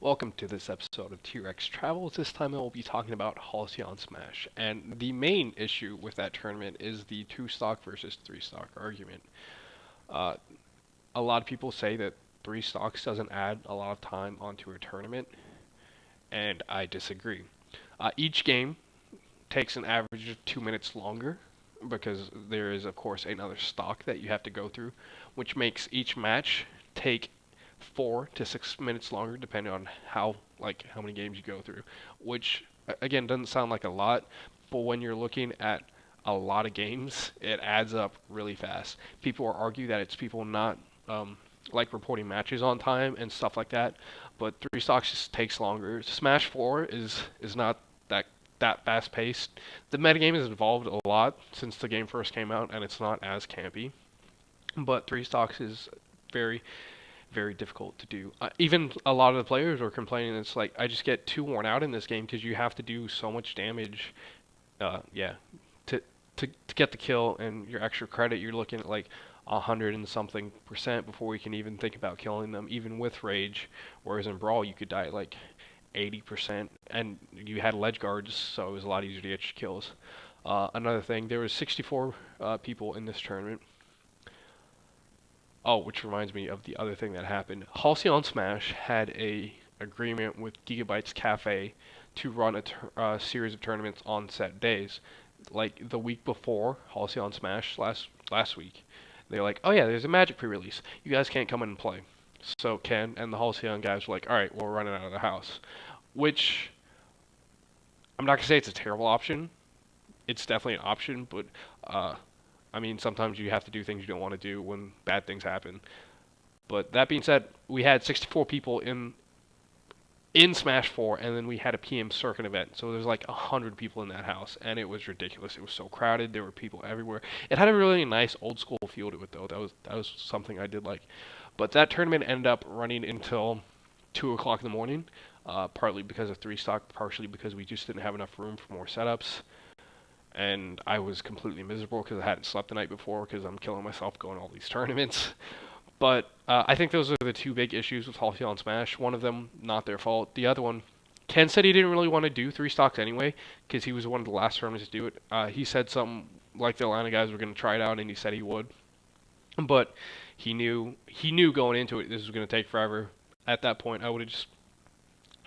Welcome to this episode of T-Rex Travels. This time I will be talking about Halcyon Smash. And the main issue with that tournament is the 2-stock versus 3-stock argument. Uh, a lot of people say that 3 stocks doesn't add a lot of time onto a tournament, and I disagree. Each game takes an average of 2 minutes longer because there is, of course, another stock that you have to go through, which makes each match take 4 to 6 minutes longer, depending on how many games you go through. Which again doesn't sound like a lot, but when you're looking at a lot of games, it adds up really fast. People argue that it's people not like reporting matches on time and stuff like that, but 3 stocks just takes longer. Smash 4 is not that fast paced. The metagame has evolved a lot since the game first came out, and it's not as campy. But 3 stocks is very very difficult to do. Even a lot of the players were complaining. It's like I just get too worn out in this game because you have to do so much damage. Yeah, to, to get the kill and your extra credit, you're looking at like 100 and something% before you can even think about killing them, even with rage. Whereas in Brawl, you could die at like 80%, and you had ledge guards, so it was a lot easier to get your kills. Another thing, there was 64 people in this tournament. Oh, which reminds me of the other thing that happened. Halcyon Smash had a agreement with Gigabyte's Cafe to run a series of tournaments on set days. Like the week before Halcyon Smash last week, they're like, "Oh yeah, there's a Magic pre-release. You guys can't come in and play." So Ken and the Halcyon guys were like, "All right, we're running out of the house," which I'm not gonna say it's a terrible option. It's definitely an option, but I mean, sometimes you have to do things you don't want to do when bad things happen. But that being said, we had 64 people in Smash 4, and then we had a PM circuit event. So there's like 100 people in that house, and it was ridiculous. It was so crowded. There were people everywhere. It had a really nice old school feel to it, though. That was something I did like. But that tournament ended up running until 2 o'clock in the morning, partly because of 3 stock, partially because we just didn't have enough room for more setups. And I was completely miserable because I hadn't slept the night before because I'm killing myself going all these tournaments. But I think those are the two big issues with Halcyon Smash. One of them, not their fault. The other one, Ken said he didn't really want to do 3 stocks anyway because he was one of the last tournaments to do it. He said something like the Atlanta guys were going to try it out, and he said he would. But he knew going into it this was going to take forever. At that point, I would have just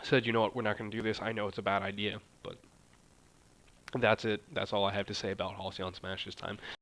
said, you know what, we're not going to do this. I know it's a bad idea, but that's it. That's all I have to say about Halcyon Smash this time.